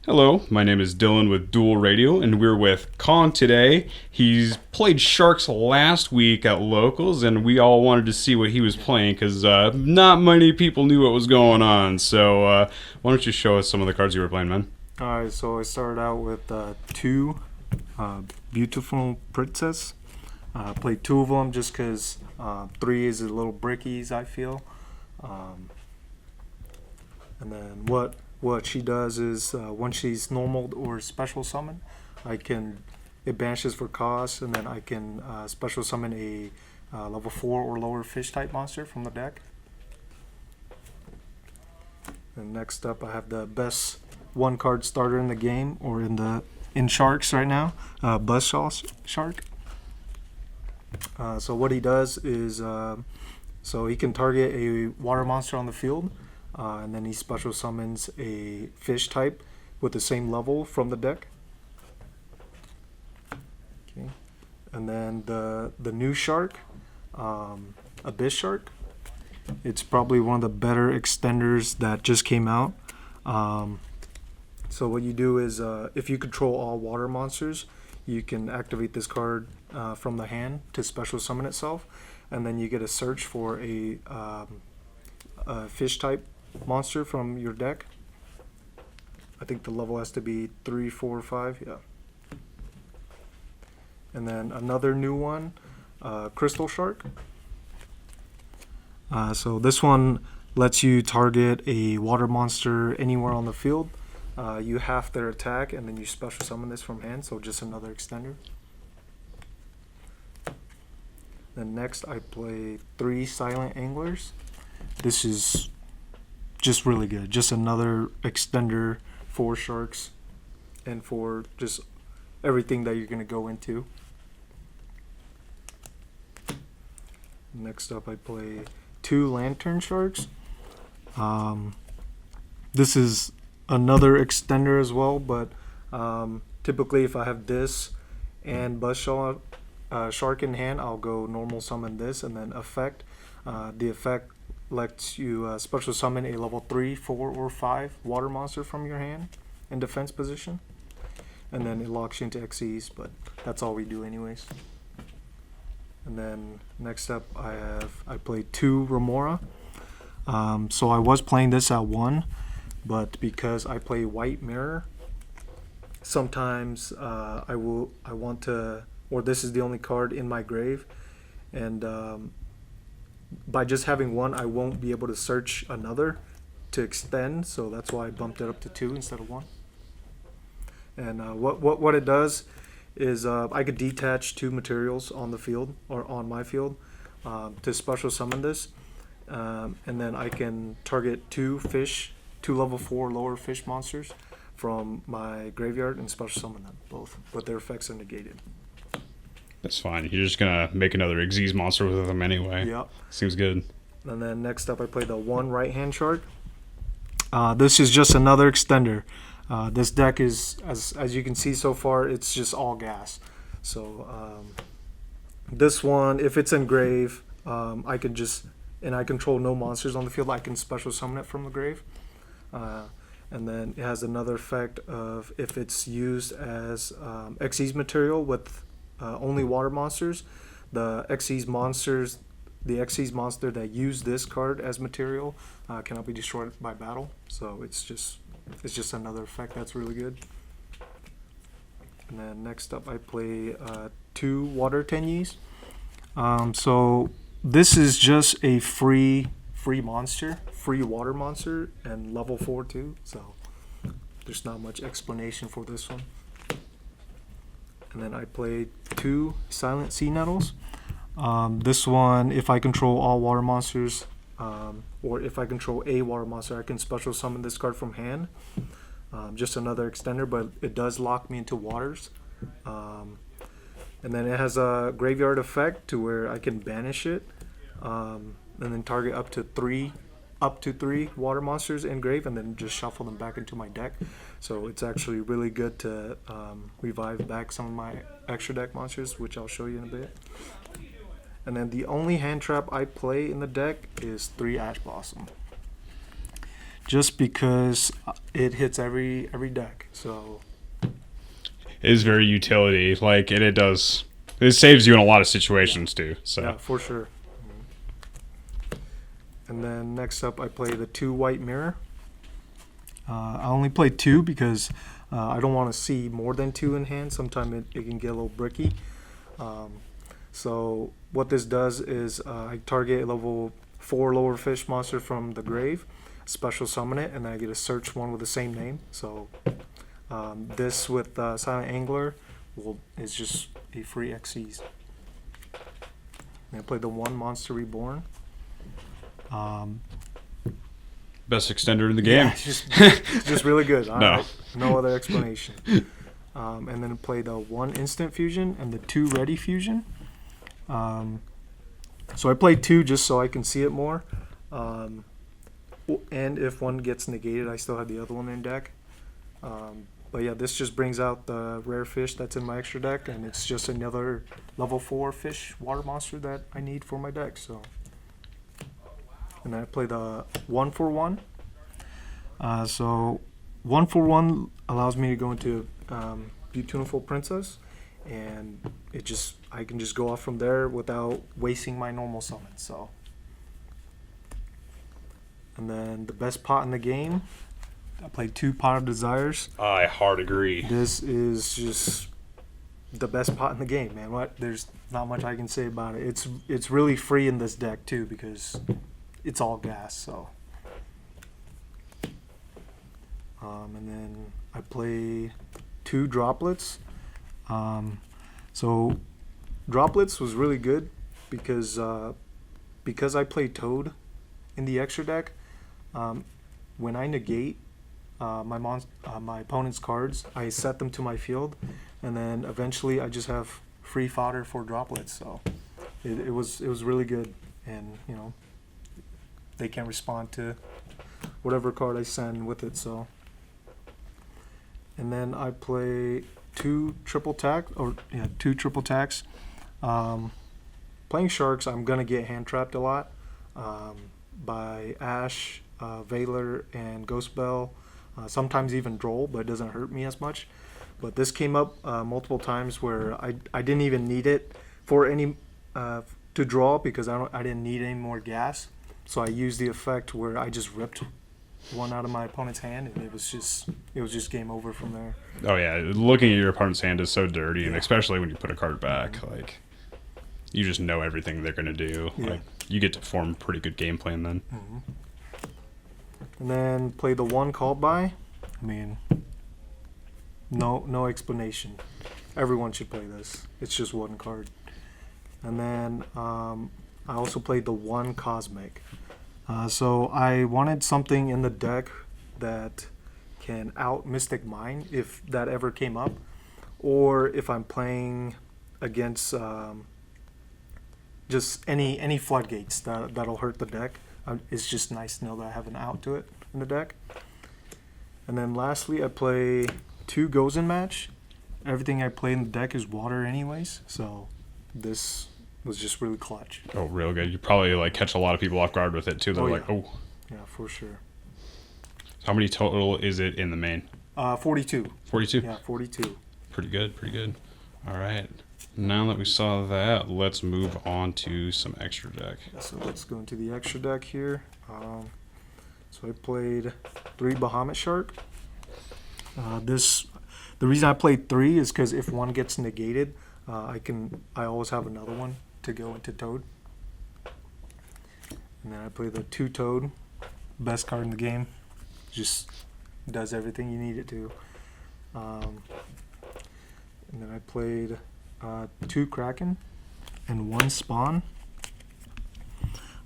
Hello, my name is Dylan with Duel Radio, and we're with Con today. He's played Sharks last week at Locals, and we all wanted to see what he was playing, because not many people knew what was going on. So why don't you show us some of the cards you were playing, man? Alright, so I started out with two Beautiful Princess. Played two of them just because three is a little brickies, I feel. And then what she does is when she's normal or special summon, it banishes for cost, and then I can special summon a level 4 or lower fish type monster from the deck. And next up I have the best one card starter in the game, or in Sharks right now, Buzzsaw Shark. So what he does is so he can target a water monster on the field, and then he special summons a fish type with the same level from the deck. Okay. And then the new shark, Abyss Shark. It's probably one of the better extenders that just came out. So what you do is if you control all water monsters, you can activate this card from the hand to special summon itself, and then you get a search for a fish type monster from your deck. I think the level has to be 3, 4, 5, yeah. And then another new one, Crystal Shark. So this one lets you target a water monster anywhere on the field. You half their attack, and then you special summon this from hand, so just another extender. Then next I play 3 Silent Anglers. This is just really good. Just another extender for Sharks and for just everything that you're going to go into. Next up I play 2 Lantern Sharks. This is another extender as well, but typically if I have this and Buzzsaw Shark in hand, I'll go normal summon this, and then effect. The effect lets you special summon a level 3, 4, or 5 water monster from your hand in defense position, and then it locks you into XEs, but that's all we do anyways. And then next up I play 2 Remora. So I was playing this at 1, but because I play White Mirror, sometimes I want to, or this is the only card in my grave, and by just having 1, I won't be able to search another to extend, so that's why I bumped it up to 2 instead of 1. And what it does is I could detach 2 materials on the field, or on my field, to special summon this, and then I can target 2 level 4 lower fish monsters from my graveyard and special summon them both, but their effects are negated. That's fine. You're just going to make another Xyz monster with them anyway. Yep. Seems good. And then next up I play the 1 Right Hand Shark. This is just another extender. This deck is, as you can see so far, it's just all gas. So this one, if it's in grave, I can just, and I control no monsters on the field, I can special summon it from the grave. And then it has another effect of if it's used as Xyz material with only water monsters, the Xyz monster that use this card as material cannot be destroyed by battle. So it's just another effect that's really good. And then next up I play 2 Water Tenyis. So this is just a free water monster, and level 4 too, so there's not much explanation for this one. And then I play 2 Silent Sea Nettles. This one, if I control all water monsters, or if I control a water monster, I can special summon this card from hand. Just another extender, but it does lock me into waters. And then it has a graveyard effect to where I can banish it, and then target up to 3 water monsters in grave, and then just shuffle them back into my deck. So it's actually really good to revive back some of my extra deck monsters, which I'll show you in a bit. And then the only hand trap I play in the deck is 3 Ash Blossom. just because it hits every deck. So It is very utility, like, and it saves you in a lot of situations too. So yeah, for sure. And then next up, I play the 2 white mirror. I only play 2 because I don't want to see more than 2 in hand. Sometimes it can get a little bricky. So what this does is I target a level 4 lower fish monster from the grave, special summon it, and then I get to search one with the same name. So this with Silent Angler is just a free XYZ. And I play the 1 Monster Reborn. best extender in the game. Yeah, it's just really good. All No. right. No other explanation. And then play the 1 instant fusion and the 2 ready fusion. So I play 2 just so I can see it more. And if one gets negated, I still have the other one in deck. But yeah, this just brings out the rare fish that's in my extra deck, and it's just another level 4 fish water monster that I need for my deck. So, and then I play the 1 for 1. So 1 for 1 allows me to go into Beautiful Princess, and I can just go off from there without wasting my normal summon. So, and then the best pot in the game, I played 2 Pot of Desires. I hard agree. This is just the best pot in the game, man. There's not much I can say about it. It's really free in this deck too because it's all gas. So, and then I play 2 Droplets. So Droplets was really good because I play Toad in the extra deck. When I negate my opponent's cards, I set them to my field, and then eventually I just have free fodder for Droplets. So it was really good, and they can respond to whatever card I send with it. So, and then I play 2 triple attacks. Playing Sharks, I'm gonna get hand trapped a lot by Ash, Veiler, and Ghost Bell. Sometimes even Droll, but it doesn't hurt me as much. But this came up multiple times where I didn't even need it for any to draw because I didn't need any more gas. So I used the effect where I just ripped one out of my opponent's hand, and it was just game over from there. Oh yeah, looking at your opponent's hand is so dirty, and Yeah. especially when you put a card back, like you just know everything they're gonna do. Yeah. Like you get to form a pretty good game plan then. Mm-hmm. And then play the 1 called by. I mean, no explanation. Everyone should play this. It's just 1 card. And then I also played the 1 Cosmic. So I wanted something in the deck that can out Mystic Mine if that ever came up, or if I'm playing against just any floodgates that'll hurt the deck. It's just nice to know that I have an out to it in the deck. And then lastly, I play 2 Gozen Match. Everything I play in the deck is water anyways, so this was just really clutch. Oh, real good. You probably like catch a lot of people off guard with it too. They're Oh, like, yeah. oh. Yeah, for sure. How many total is it in the main? 42. 42? Yeah, 42. Pretty good, pretty good. All right. Now that we saw that, let's move on to some extra deck. So let's go into the extra deck here. So I played 3 Bahamut Shark. The reason I played 3 is because if one gets negated, I always have another one to go into Toad. And then I play the 2 Toad, best card in the game. Just does everything you need it to. And then I played 2 Kraken and 1 Spawn.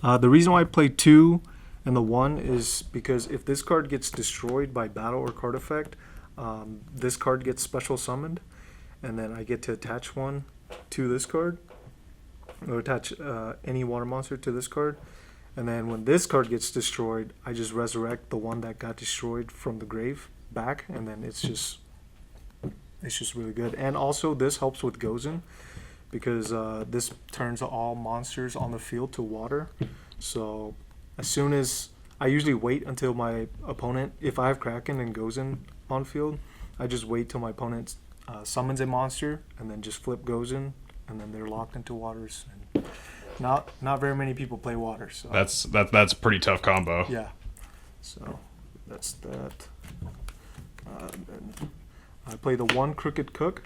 The reason why I played 2 and the 1 is because if this card gets destroyed by battle or card effect, this card gets special summoned, and then I get to attach one to this card, or attach any water monster to this card. And then when this card gets destroyed, I just resurrect the one that got destroyed from the grave back, and then it's just really good. And also this helps with Gozen because this turns all monsters on the field to water. So as soon as I usually wait until my opponent, if I have Kraken and goes in on field, I just wait till my opponent summons a monster and then just flip goes in, and then they're locked into waters. And not very many people play water, so That's a pretty tough combo. yeah. So that's that. Then I play the one Crooked Cook.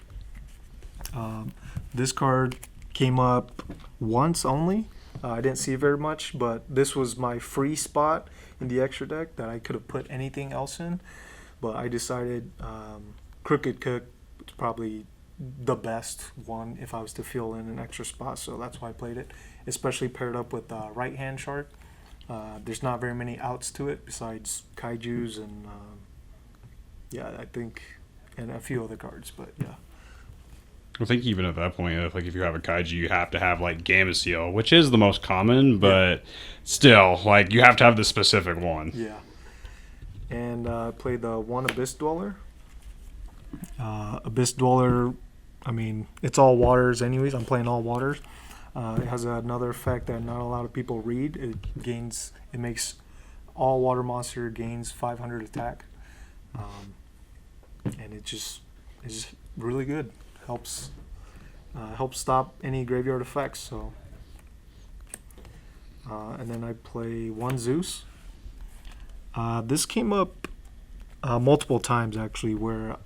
This card came up once only. I didn't see it very much, but this was my free spot in the extra deck that I could have put anything else in. But I decided Crooked Cook was probably the best one if I was to fill in an extra spot, so that's why I played it, especially paired up with Right Hand Shark. There's not very many outs to it besides Kaijus and I think, and a few other cards, but yeah. I think even at that point, if you have a Kaiju, you have to have like Gamma Seal, which is the most common, but still, like, you have to have the specific one. Yeah. And I played the one Abyss Dweller. Abyss Dweller, I mean, it's all waters anyways. I'm playing all waters. It has another effect that not a lot of people read. It makes all water monster gains 500 attack. And it's just really good. Helps stop any graveyard effects. So, and then I play one Zeus. This came up multiple times actually, where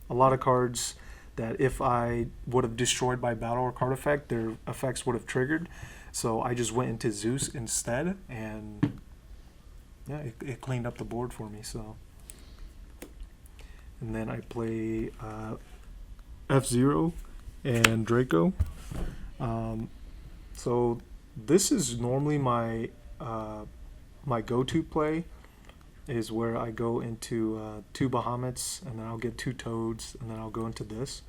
a lot of cards that if I would have destroyed by battle or card effect, their effects would have triggered. So I just went into Zeus instead, and yeah, it cleaned up the board for me. So, and then I play F-Zero and Draco. So this is normally my my go-to play, is where I go into 2 Bahamut's, and then I'll get 2 Toads, and then I'll go into this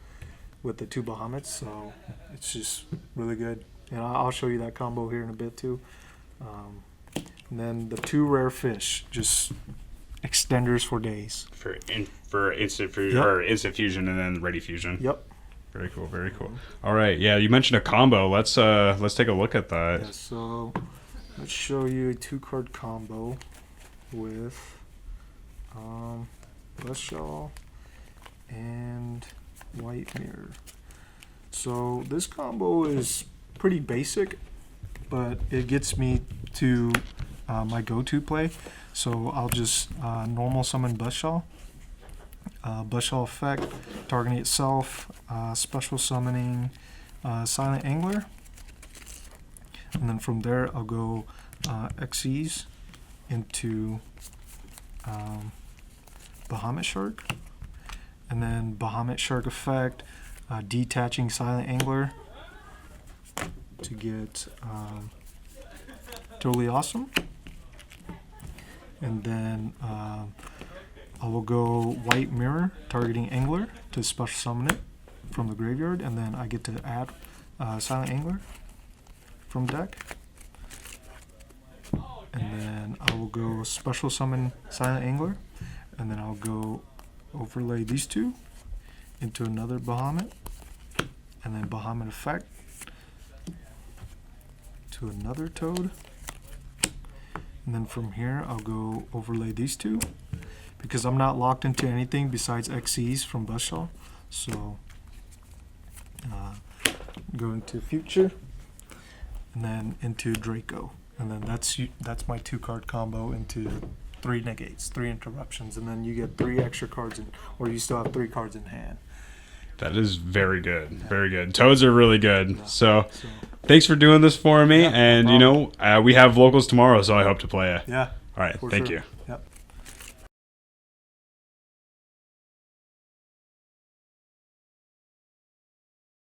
with the 2 Bahamut's. So it's just really good, and I'll show you that combo here in a bit too. And then the 2 Rare Fish, just extenders for days. For instant fusion, or instant fusion, and then ready fusion. Yep. Very cool. Very cool. All right. Yeah, you mentioned a combo. Let's take a look at that. Yeah, so let's show you a 2-card combo with Buzzsaw and White Mirror. So this combo is pretty basic, but it gets me to my go-to play. So I'll just normal summon Buzzsaw. Buzzsaw effect, targeting itself, special summoning Silent Angler. And then from there I'll go XYZ into Bahamut Shark. And then Bahamut Shark effect, detaching Silent Angler to get Totally Awesome. And then I will go White Mirror, targeting Angler to special summon it from the graveyard, and then I get to add Silent Angler from deck. And then I will go special summon Silent Angler, and then I'll go overlay these 2 into another Bahamut, and then Bahamut effect to another Toad. And then from here I'll go overlay these 2, because I'm not locked into anything besides XYZ from Buzzsaw. So go into Future, and then into Draco, and then that's my 2-card combo into 3 negates, 3 interruptions, and then you get 3 extra cards or you still have 3 cards in hand. That is very good. Very good. Toads are really good. So thanks for doing this for me. And, we have locals tomorrow, so I hope to play it. Yeah. All right. Thank you. Yep.